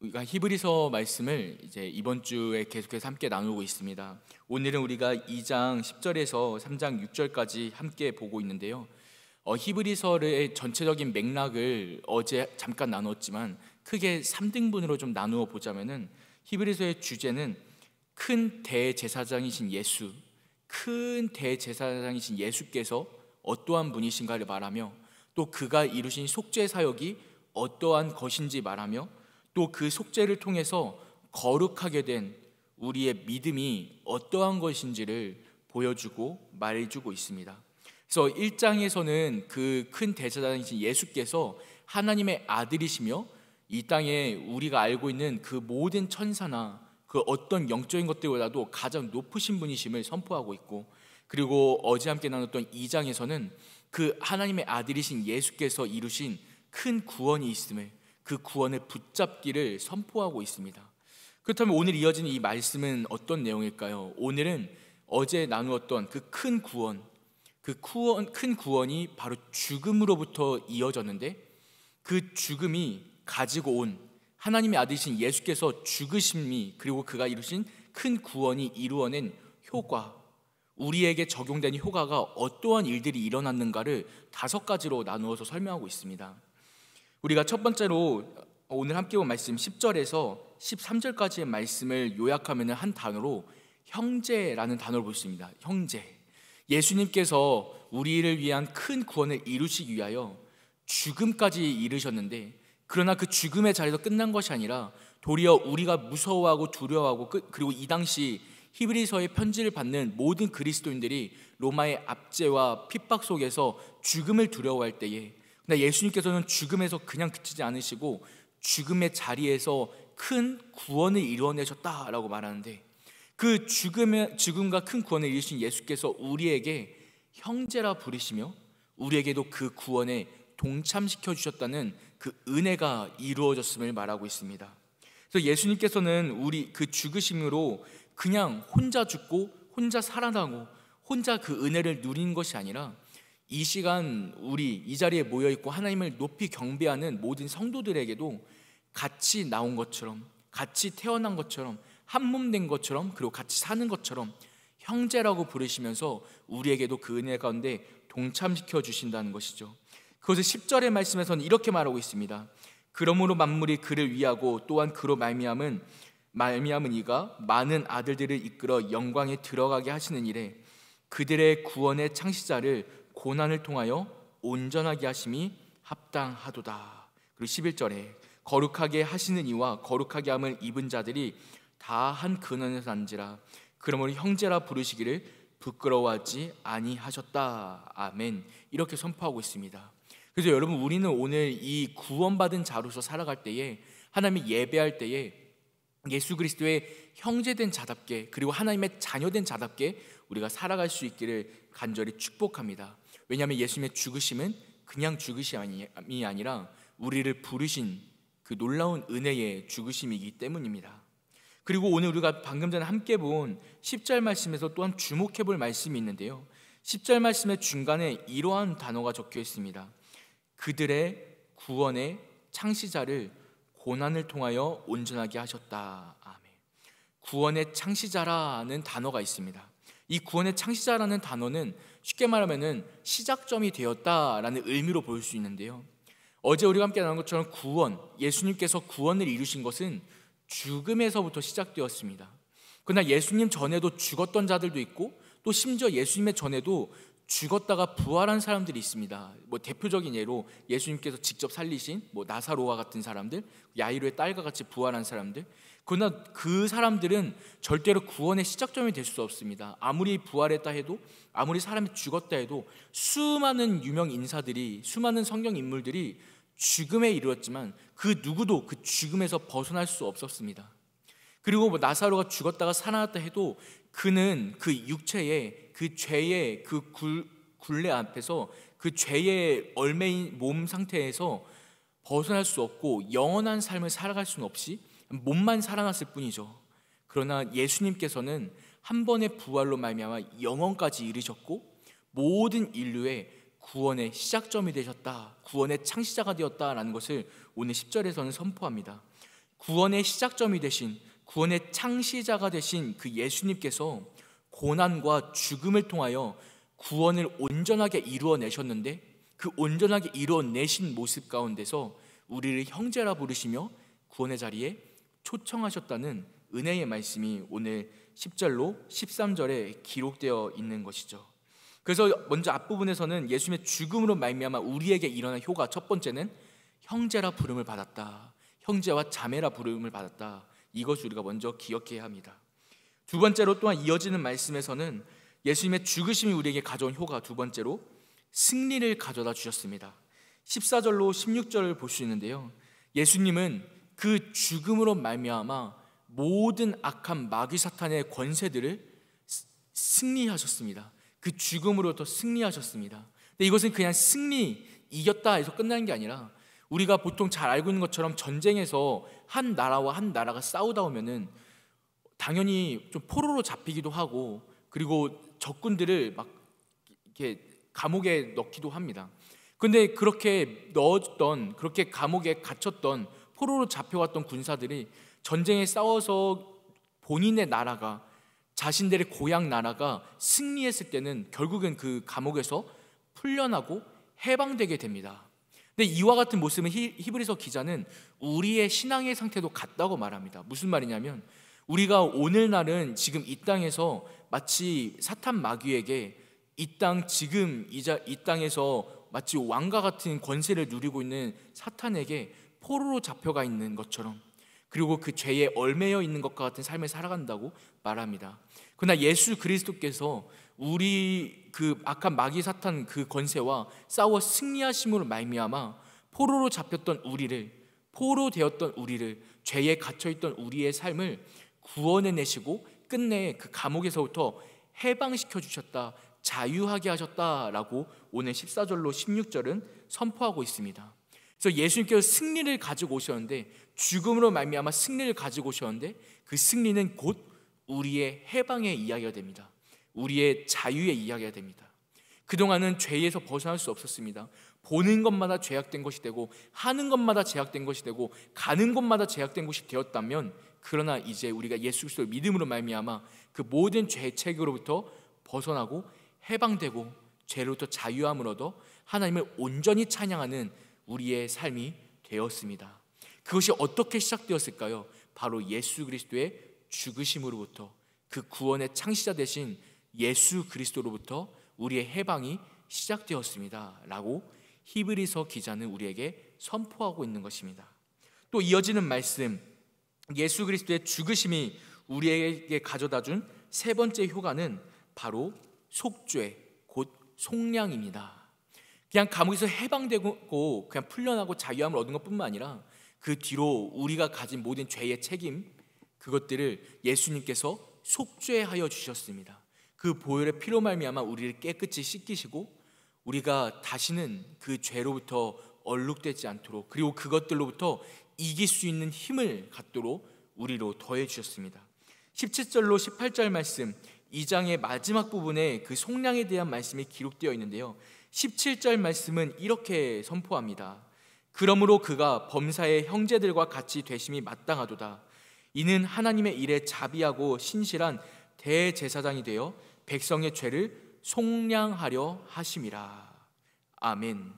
우리가 히브리서 말씀을 이제 이번 주에 계속해서 함께 나누고 있습니다. 오늘은 우리가 2장 10절에서 3장 6절까지 함께 보고 있는데요. 히브리서의 전체적인 맥락을 어제 잠깐 나눴지만 크게 3등분으로 좀 나누어 보자면은 히브리서의 주제는 큰 대제사장이신 예수, 큰 대제사장이신 예수께서 어떠한 분이신가를 말하며, 또 그가 이루신 속죄 사역이 어떠한 것인지 말하며, 또 그 속죄를 통해서 거룩하게 된 우리의 믿음이 어떠한 것인지를 보여주고 말해주고 있습니다. 그래서 1장에서는 그 큰 대제사장이신 예수께서 하나님의 아들이시며 이 땅에 우리가 알고 있는 그 모든 천사나 그 어떤 영적인 것들보다도 가장 높으신 분이심을 선포하고 있고, 그리고 어제 함께 나눴던 2장에서는 그 하나님의 아들이신 예수께서 이루신 큰 구원이 있음을, 그 구원을 붙잡기를 선포하고 있습니다. 그렇다면 오늘 이어지는 이 말씀은 어떤 내용일까요? 오늘은 어제 나누었던 그 큰 구원, 큰 구원이 바로 죽음으로부터 이어졌는데, 그 죽음이 가지고 온 하나님의 아들이신 예수께서 죽으심이, 그리고 그가 이루신 큰 구원이 이루어낸 효과, 우리에게 적용되는 효과가 어떠한 일들이 일어났는가를 5가지로 나누어서 설명하고 있습니다. 우리가 첫 번째로 오늘 함께 본 말씀 10절에서 13절까지의 말씀을 요약하면 한 단어로 형제라는 단어를 볼 수 있습니다. 형제. 예수님께서 우리를 위한 큰 구원을 이루시기 위하여 죽음까지 이르셨는데, 그러나 그 죽음의 자리에서 끝난 것이 아니라 도리어 우리가 무서워하고 두려워하고, 그리고 이 당시 히브리서의 편지를 받는 모든 그리스도인들이 로마의 압제와 핍박 속에서 죽음을 두려워할 때에, 그러나 예수님께서는 죽음에서 그냥 그치지 않으시고 죽음의 자리에서 큰 구원을 이루어내셨다라고 말하는데, 그 죽음과 큰 구원을 이루신 예수께서 우리에게 형제라 부르시며 우리에게도 그 구원에 동참시켜 주셨다는 그 은혜가 이루어졌음을 말하고 있습니다. 그래서 예수님께서는 우리 그 죽으심으로 그냥 혼자 죽고 혼자 살아나고 혼자 그 은혜를 누린 것이 아니라, 이 시간 우리 이 자리에 모여있고 하나님을 높이 경배하는 모든 성도들에게도 같이 나온 것처럼, 같이 태어난 것처럼, 한 몸 된 것처럼, 그리고 같이 사는 것처럼 형제라고 부르시면서 우리에게도 그 은혜 가운데 동참시켜 주신다는 것이죠. 그것을 10절의 말씀에서는 이렇게 말하고 있습니다. 그러므로 만물이 그를 위하고 또한 그로 말미암은 이가 많은 아들들을 이끌어 영광에 들어가게 하시는 일에 그들의 구원의 창시자를 고난을 통하여 온전하게 하심이 합당하도다. 그리고 11절에 거룩하게 하시는 이와 거룩하게 함을 입은 자들이 다 한 근원에서 난지라. 그러므로 형제라 부르시기를 부끄러워하지 아니하셨다. 아멘. 이렇게 선포하고 있습니다. 그래서 여러분, 우리는 오늘 이 구원받은 자로서 살아갈 때에, 하나님이 예배할 때에 예수 그리스도의 형제된 자답게, 그리고 하나님의 자녀된 자답게 우리가 살아갈 수 있기를 간절히 축복합니다. 왜냐하면 예수님의 죽으심은 그냥 죽으심이 아니라 우리를 부르신 그 놀라운 은혜의 죽으심이기 때문입니다. 그리고 오늘 우리가 방금 전에 함께 본 10절 말씀에서 또한 주목해 볼 말씀이 있는데요, 10절 말씀의 중간에 이러한 단어가 적혀 있습니다. 그들의 구원의 창시자를 고난을 통하여 온전하게 하셨다. 아멘. 구원의 창시자라는 단어가 있습니다. 이 구원의 창시자라는 단어는 쉽게 말하면 시작점이 되었다라는 의미로 볼 수 있는데요, 어제 우리가 함께 나눈 것처럼 구원, 예수님께서 구원을 이루신 것은 죽음에서부터 시작되었습니다. 그러나 예수님 전에도 죽었던 자들도 있고, 또 심지어 예수님의 전에도 죽었다가 부활한 사람들이 있습니다. 대표적인 예로 예수님께서 직접 살리신 나사로와 같은 사람들, 야이로의 딸과 같이 부활한 사람들. 그러나 그 사람들은 절대로 구원의 시작점이 될 수 없습니다. 아무리 부활했다 해도, 아무리 사람이 죽었다 해도 수많은 유명 인사들이, 수많은 성경 인물들이 죽음에 이르렀지만 그 누구도 그 죽음에서 벗어날 수 없었습니다. 그리고 나사로가 죽었다가 살아났다 해도 그는 그 육체의 그 죄의 그 굴레 앞에서, 그 죄의 얼매인 몸 상태에서 벗어날 수 없고 영원한 삶을 살아갈 수는 없이 몸만 살아났을 뿐이죠. 그러나 예수님께서는 한 번의 부활로 말미암아 영원까지 이르셨고 모든 인류의 구원의 시작점이 되셨다, 구원의 창시자가 되었다라는 것을 오늘 10절에서는 선포합니다. 구원의 시작점이 되신, 구원의 창시자가 되신 그 예수님께서 고난과 죽음을 통하여 구원을 온전하게 이루어내셨는데, 그 온전하게 이루어내신 모습 가운데서 우리를 형제라 부르시며 구원의 자리에 초청하셨다는 은혜의 말씀이 오늘 10절로 13절에 기록되어 있는 것이죠. 그래서 먼저 앞부분에서는 예수님의 죽음으로 말미암아 우리에게 일어난 효과, 첫 번째는 형제라 부름을 받았다, 형제와 자매라 부름을 받았다. 이것을 우리가 먼저 기억해야 합니다. 두 번째로 또한 이어지는 말씀에서는 예수님의 죽으심이 우리에게 가져온 효과, 두 번째로 승리를 가져다 주셨습니다. 14절로 16절을 볼 수 있는데요, 예수님은 그 죽음으로 말미암아 모든 악한 마귀 사탄의 권세들을 승리하셨습니다. 그 죽음으로부터 승리하셨습니다. 근데 이것은 그냥 승리, 이겼다 해서 끝나는 게 아니라, 우리가 보통 잘 알고 있는 것처럼 전쟁에서 한 나라와 한 나라가 싸우다 오면은 당연히 좀 포로로 잡히기도 하고, 그리고 적군들을 막 이렇게 감옥에 넣기도 합니다. 근데 그렇게 넣었던, 그렇게 감옥에 갇혔던, 포로로 잡혀왔던 군사들이 전쟁에 싸워서 본인의 나라가, 자신들의 고향 나라가 승리했을 때는 결국은 그 감옥에서 풀려나고 해방되게 됩니다. 근데 이와 같은 모습은 히브리서 기자는 우리의 신앙의 상태도 같다고 말합니다. 무슨 말이냐면, 우리가 오늘날은 지금 이 땅에서 마치 사탄 마귀에게 이 땅에서 마치 왕과 같은 권세를 누리고 있는 사탄에게 포로로 잡혀가 있는 것처럼, 그리고 그 죄에 얽매여 있는 것과 같은 삶을 살아간다고 말합니다. 그러나 예수 그리스도께서 우리 그 악한 마귀 사탄 그 권세와 싸워 승리하심으로 말미암아 포로로 잡혔던 우리를, 포로 되었던 우리를, 죄에 갇혀있던 우리의 삶을 구원해내시고 끝내 그 감옥에서부터 해방시켜 주셨다, 자유하게 하셨다라고 오늘 14절로 16절은 선포하고 있습니다. 그래서 예수님께서 승리를 가지고 오셨는데, 죽음으로 말미암아 승리를 가지고 오셨는데, 그 승리는 곧 우리의 해방의 이야기가 됩니다. 우리의 자유의 이야기가 됩니다. 그동안은 죄에서 벗어날 수 없었습니다. 보는 것마다 제약된 것이 되고, 하는 것마다 제약된 것이 되고, 가는 곳마다 제약된 것이 되었다면, 그러나 이제 우리가 예수 그리스도의 믿음으로 말미암아 그 모든 죄의 책으로부터 벗어나고 해방되고 죄로부터 자유함을 얻어 하나님을 온전히 찬양하는 우리의 삶이 되었습니다. 그것이 어떻게 시작되었을까요? 바로 예수 그리스도의 죽으심으로부터, 그 구원의 창시자 되신 예수 그리스도로부터 우리의 해방이 시작되었습니다 라고 히브리서 기자는 우리에게 선포하고 있는 것입니다. 또 이어지는 말씀, 예수 그리스도의 죽으심이 우리에게 가져다준 세 번째 효과는 바로 속죄, 곧 속량입니다. 그냥 감옥에서 해방되고 그냥 풀려나고 자유함을 얻은 것뿐만 아니라 그 뒤로 우리가 가진 모든 죄의 책임, 그것들을 예수님께서 속죄하여 주셨습니다. 그 보혈의 피로 말미암아 우리를 깨끗이 씻기시고, 우리가 다시는 그 죄로부터 얼룩되지 않도록, 그리고 그것들로부터 이길 수 있는 힘을 갖도록 우리로 더해 주셨습니다. 17절로 18절 말씀, 2장의 마지막 부분에 그 속량에 대한 말씀이 기록되어 있는데요, 17절 말씀은 이렇게 선포합니다. 그러므로 그가 범사의 형제들과 같이 되심이 마땅하도다. 이는 하나님의 일에 자비하고 신실한 대제사장이 되어 백성의 죄를 속량하려 하심이라. 아멘.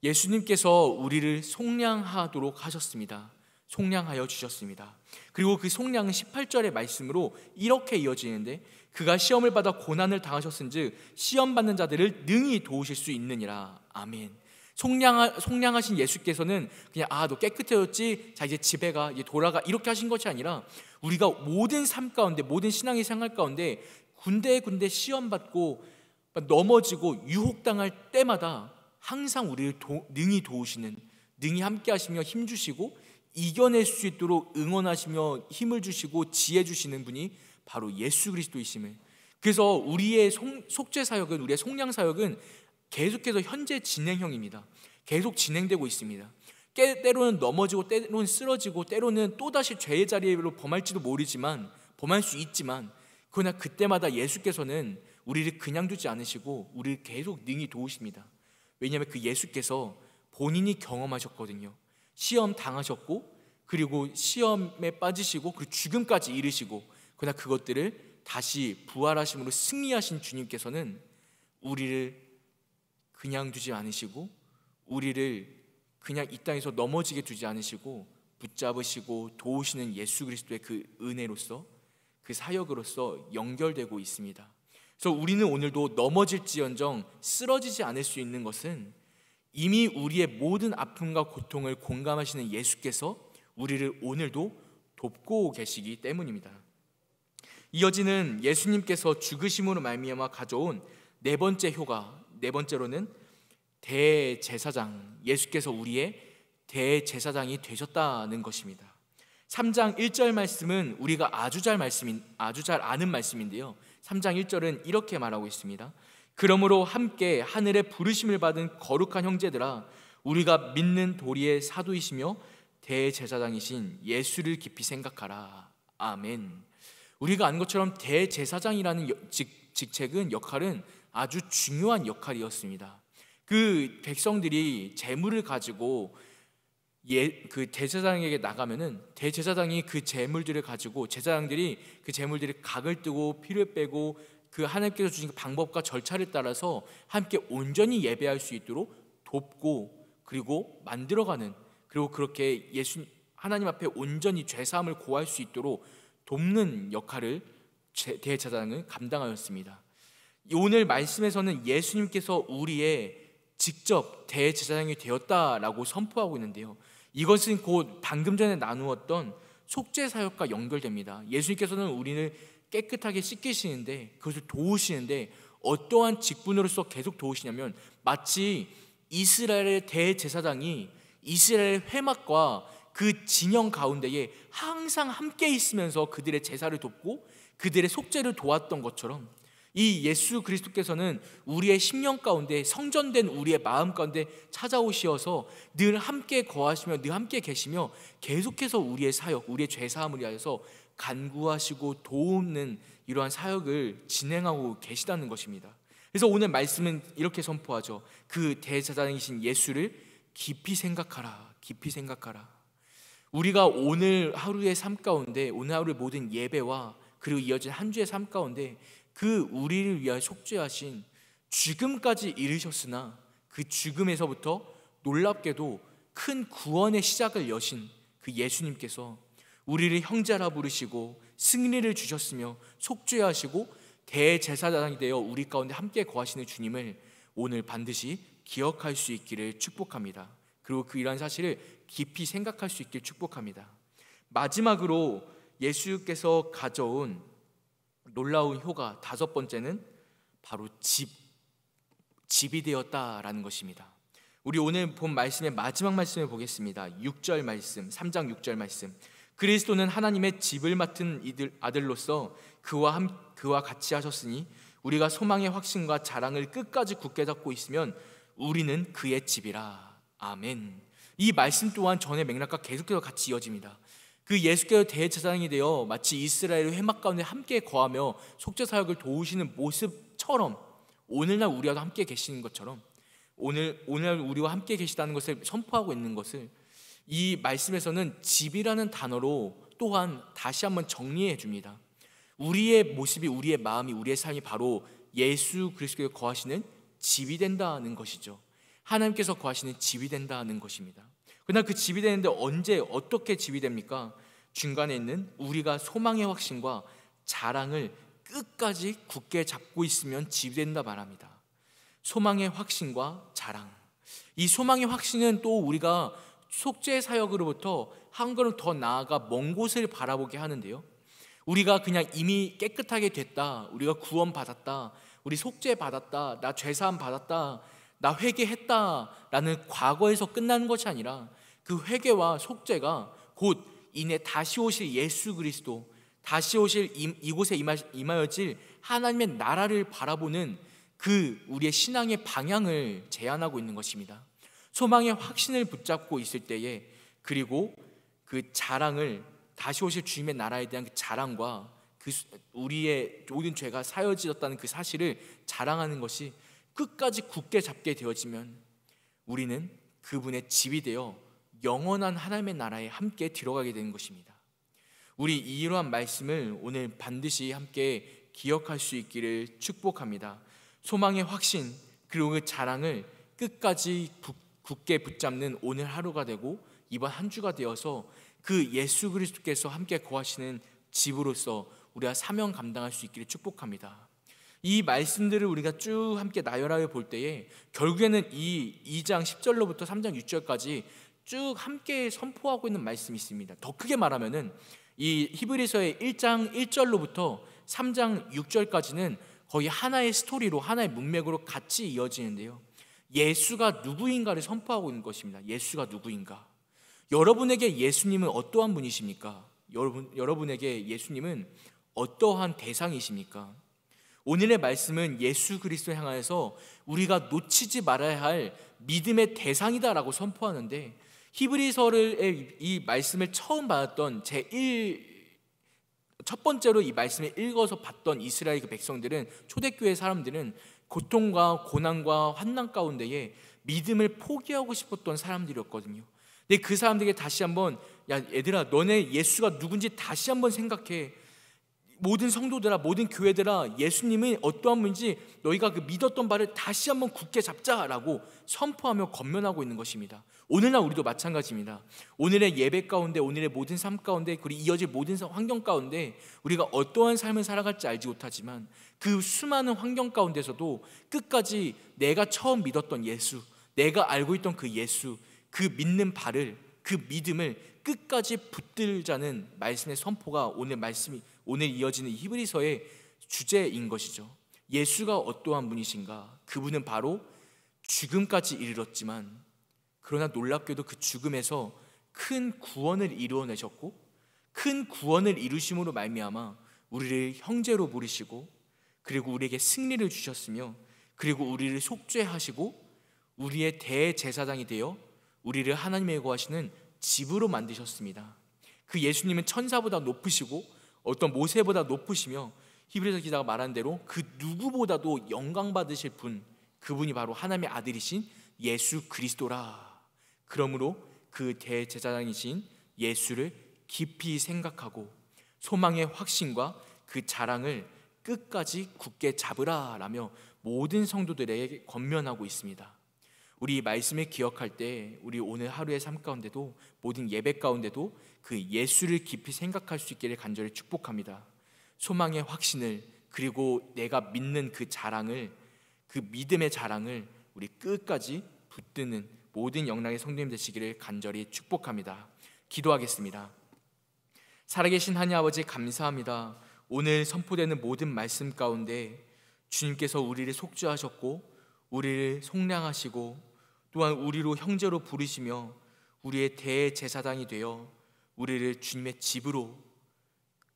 예수님께서 우리를 속량하도록 하셨습니다. 속량하여 주셨습니다. 그리고 그 속량은 18절의 말씀으로 이렇게 이어지는데, 그가 시험을 받아 고난을 당하셨은즉 시험 받는 자들을 능히 도우실 수 있느니라. 아멘. 속량하신 예수께서는 그냥 너 깨끗해졌지, 자 이제 집에 가, 이제 돌아가, 이렇게 하신 것이 아니라, 우리가 모든 삶 가운데, 모든 신앙의 생활 가운데 군데군데 시험 받고 넘어지고 유혹당할 때마다 항상 우리를 능히 도우시는, 능히 함께 하시며 힘 주시고 이겨낼 수 있도록 응원하시며 힘을 주시고 지혜 주시는 분이 바로 예수 그리스도이심을, 그래서 우리의 속죄 사역은, 우리의 속량 사역은 계속해서 현재 진행형입니다. 계속 진행되고 있습니다. 때로는 넘어지고, 때로는 쓰러지고, 때로는 또다시 죄의 자리로 범할지도 모르지만, 범할 수 있지만, 그러나 그때마다 예수께서는 우리를 그냥 두지 않으시고 우리를 계속 능히 도우십니다. 왜냐하면 그 예수께서 본인이 경험하셨거든요. 시험 당하셨고, 그리고 시험에 빠지시고 그리고 죽음까지 이르시고, 그러나 그것들을 다시 부활하심으로 승리하신 주님께서는 우리를 그냥 두지 않으시고, 우리를 그냥 이 땅에서 넘어지게 두지 않으시고 붙잡으시고 도우시는 예수 그리스도의 그 은혜로서, 그 사역으로서 연결되고 있습니다. 그래서 우리는 오늘도 넘어질지언정 쓰러지지 않을 수 있는 것은 이미 우리의 모든 아픔과 고통을 공감하시는 예수께서 우리를 오늘도 돕고 계시기 때문입니다. 이어지는 예수님께서 죽으심으로 말미암아 가져온 네 번째 효과, 네 번째로는 대제사장, 예수께서 우리의 대제사장이 되셨다는 것입니다. 3장 1절 말씀은 우리가 아주 잘 아는 말씀인데요, 3장 1절은 이렇게 말하고 있습니다. 그러므로 함께 하늘의 부르심을 받은 거룩한 형제들아, 우리가 믿는 도리의 사도이시며 대제사장이신 예수를 깊이 생각하라. 아멘. 우리가 아는 것처럼 대제사장이라는 직책은, 역할은 아주 중요한 역할이었습니다. 그 백성들이 제물을 가지고 그 대제사장에게 나가면은 대제사장이 그 제물들을 가지고, 제사장들이 그 제물들을 각을 뜨고 피를 빼고 그 하나님께서 주신 방법과 절차를 따라서 함께 온전히 예배할 수 있도록 돕고, 그리고 만들어가는, 그리고 그렇게 하나님 앞에 온전히 죄사함을 고할 수 있도록 돕는 역할을 대제사장은 감당하였습니다. 오늘 말씀에서는 예수님께서 우리의 직접 대제사장이 되었다라고 선포하고 있는데요, 이것은 곧 방금 전에 나누었던 속죄 사역과 연결됩니다. 예수님께서는 우리를 깨끗하게 씻기시는데, 그것을 도우시는데 어떠한 직분으로서 계속 도우시냐면, 마치 이스라엘의 대제사장이 이스라엘의 회막과 그 진영 가운데에 항상 함께 있으면서 그들의 제사를 돕고 그들의 속죄를 도왔던 것처럼, 이 예수 그리스도께서는 우리의 심령 가운데, 성전된 우리의 마음 가운데 찾아오시어서 늘 함께 거하시며 늘 함께 계시며 계속해서 우리의 사역, 우리의 죄사함을 위하여서 간구하시고 도우는 이러한 사역을 진행하고 계시다는 것입니다. 그래서 오늘 말씀은 이렇게 선포하죠. 그 대제사장이신 예수를 깊이 생각하라. 깊이 생각하라. 우리가 오늘 하루의 삶 가운데, 오늘 하루의 모든 예배와 그리고 이어진 한 주의 삶 가운데 그 우리를 위하여 속죄하신, 죽음까지 이르셨으나 그 죽음에서부터 놀랍게도 큰 구원의 시작을 여신 그 예수님께서 우리를 형제라 부르시고 승리를 주셨으며 속죄하시고 대제사장이 되어 우리 가운데 함께 거하시는 주님을 오늘 반드시 기억할 수 있기를 축복합니다. 그리고 이러한 사실을 깊이 생각할 수 있기를 축복합니다. 마지막으로 예수께서 가져온 놀라운 효과, 다섯 번째는 바로 집이 되었다라는 것입니다. 우리 오늘 본 말씀의 마지막 말씀을 보겠습니다. 6절 말씀, 3장 6절 말씀. 그리스도는 하나님의 집을 맡은 아들로서 그와 같이 하셨으니 우리가 소망의 확신과 자랑을 끝까지 굳게 잡고 있으면 우리는 그의 집이라. 아멘. 이 말씀 또한 전의 맥락과 계속해서 같이 이어집니다. 그 예수께서 대제사장이 되어 마치 이스라엘의 회막 가운데 함께 거하며 속죄 사역을 도우시는 모습처럼, 오늘날 우리와 함께 계시는 것처럼, 오늘날 우리와 함께 계시다는 것을 선포하고 있는 것을 이 말씀에서는 집이라는 단어로 또한 다시 한번 정리해 줍니다. 우리의 모습이, 우리의 마음이, 우리의 삶이 바로 예수 그리스도에 거하시는 집이 된다는 것이죠. 하나님께서 거하시는 집이 된다는 것입니다. 그러나 그 집이 되는데 언제, 어떻게 집이 됩니까? 중간에 있는 우리가 소망의 확신과 자랑을 끝까지 굳게 잡고 있으면 집이 된다 말합니다. 소망의 확신과 자랑. 이 소망의 확신은 또 우리가 속죄 사역으로부터 한 걸음 더 나아가 먼 곳을 바라보게 하는데요, 우리가 그냥 이미 깨끗하게 됐다, 우리가 구원 받았다, 우리 속죄 받았다, 나 죄사함 받았다, 나 회개했다 라는 과거에서 끝나는 것이 아니라 그 회개와 속죄가 곧 이내 다시 오실 예수 그리스도, 다시 오실 이곳에 임하여질 하나님의 나라를 바라보는 그 우리의 신앙의 방향을 제안하고 있는 것입니다. 소망의 확신을 붙잡고 있을 때에, 그리고 그 자랑을, 다시 오실 주님의 나라에 대한 그 자랑과 그 우리의 모든 죄가 사여지었다는 그 사실을 자랑하는 것이 끝까지 굳게 잡게 되어지면 우리는 그분의 집이 되어 영원한 하나님의 나라에 함께 들어가게 되는 것입니다. 우리 이러한 말씀을 오늘 반드시 함께 기억할 수 있기를 축복합니다. 소망의 확신 그리고 그 자랑을 끝까지 굳게 붙잡는 오늘 하루가 되고 이번 한 주가 되어서 그 예수 그리스도께서 함께 거하시는 집으로서 우리가 사명 감당할 수 있기를 축복합니다. 이 말씀들을 우리가 쭉 함께 나열하여 볼 때에 결국에는 이 2장 10절로부터 3장 6절까지 쭉 함께 선포하고 있는 말씀이 있습니다. 더 크게 말하면은 이 히브리서의 1장 1절로부터 3장 6절까지는 거의 하나의 스토리로 하나의 문맥으로 같이 이어지는데요, 예수가 누구인가를 선포하고 있는 것입니다. 예수가 누구인가? 여러분에게 예수님은 어떠한 분이십니까? 여러분에게 예수님은 어떠한 대상이십니까? 오늘의 말씀은 예수 그리스도를 향하여서 우리가 놓치지 말아야 할 믿음의 대상이다라고 선포하는데, 히브리서의 이 말씀을 처음 받았던 첫 번째로 이 말씀을 읽어서 봤던 이스라엘 그 백성들은, 초대교회 사람들은 고통과 고난과 환난 가운데에 믿음을 포기하고 싶었던 사람들이었거든요. 근데 그 사람들에게 다시 한번, 야 얘들아, 너네 예수가 누군지 다시 한번 생각해. 모든 성도들아, 모든 교회들아, 예수님이 어떠한 분인지 너희가 그 믿었던 바를 다시 한번 굳게 잡자라고 선포하며 권면하고 있는 것입니다. 오늘날 우리도 마찬가지입니다. 오늘의 예배 가운데, 오늘의 모든 삶 가운데, 그리고 이어질 모든 환경 가운데 우리가 어떠한 삶을 살아갈지 알지 못하지만 그 수많은 환경 가운데서도 끝까지 내가 처음 믿었던 예수, 내가 알고 있던 그 예수, 그 믿는 바를, 그 믿음을 끝까지 붙들자는 말씀의 선포가 오늘 이어지는 히브리서의 주제인 것이죠. 예수가 어떠한 분이신가? 그분은 바로 죽음까지 이르렀지만 그러나 놀랍게도 그 죽음에서 큰 구원을 이루어내셨고, 큰 구원을 이루심으로 말미암아 우리를 형제로 부르시고, 그리고 우리에게 승리를 주셨으며, 그리고 우리를 속죄하시고 우리의 대제사장이 되어 우리를 하나님의 거하시는 집으로 만드셨습니다. 그 예수님은 천사보다 높으시고 어떤 모세보다 높으시며, 히브리서 기자가 말한 대로 그 누구보다도 영광 받으실 분, 그분이 바로 하나님의 아들이신 예수 그리스도라. 그러므로 그 대제사장이신 예수를 깊이 생각하고 소망의 확신과 그 자랑을 끝까지 굳게 잡으라라며 모든 성도들에게 권면하고 있습니다. 우리 이 말씀을 기억할 때 우리 오늘 하루의 삶 가운데도, 모든 예배 가운데도 그 예수를 깊이 생각할 수 있기를 간절히 축복합니다. 소망의 확신을, 그리고 내가 믿는 그 자랑을, 그 믿음의 자랑을 우리 끝까지 붙드는 모든 영랑의 성도님 되시기를 간절히 축복합니다. 기도하겠습니다. 살아계신 하나님 아버지, 감사합니다. 오늘 선포되는 모든 말씀 가운데 주님께서 우리를 속죄하셨고 우리를 속량하시고 또한 우리로 형제로 부르시며 우리의 대제사장이 되어 우리를 주님의 집으로,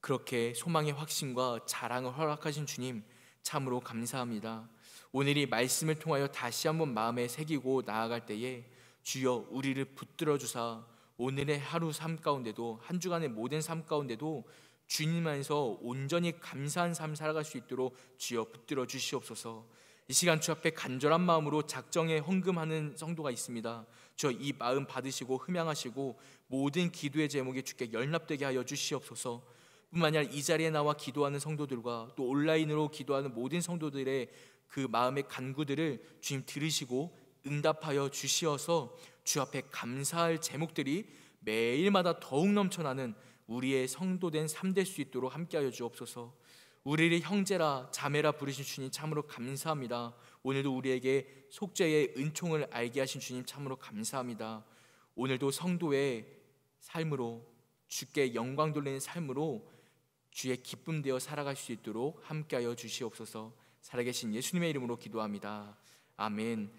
그렇게 소망의 확신과 자랑을 허락하신 주님, 참으로 감사합니다. 오늘 이 말씀을 통하여 다시 한번 마음에 새기고 나아갈 때에 주여 우리를 붙들어 주사 오늘의 하루 삶 가운데도, 한 주간의 모든 삶 가운데도 주님 안에서 온전히 감사한 삶 살아갈 수 있도록 주여 붙들어 주시옵소서. 이 시간 주 앞에 간절한 마음으로 작정에 헌금하는 성도가 있습니다. 주여 이 마음 받으시고 흠양하시고 모든 기도의 제목에 주께 연락되게 하여 주시옵소서. 뿐만 아니라 이 자리에 나와 기도하는 성도들과 또 온라인으로 기도하는 모든 성도들의 그 마음의 간구들을 주님 들으시고 응답하여 주시어서 주 앞에 감사할 제목들이 매일마다 더욱 넘쳐나는 우리의 성도된 삶 될 수 있도록 함께하여 주옵소서. 우리를 형제라 자매라 부르신 주님 참으로 감사합니다. 오늘도 우리에게 속죄의 은총을 알게 하신 주님 참으로 감사합니다. 오늘도 성도의 삶으로, 주께 영광 돌리는 삶으로 주의 기쁨 되어 살아갈 수 있도록 함께하여 주시옵소서. 살아계신 예수님의 이름으로 기도합니다. 아멘.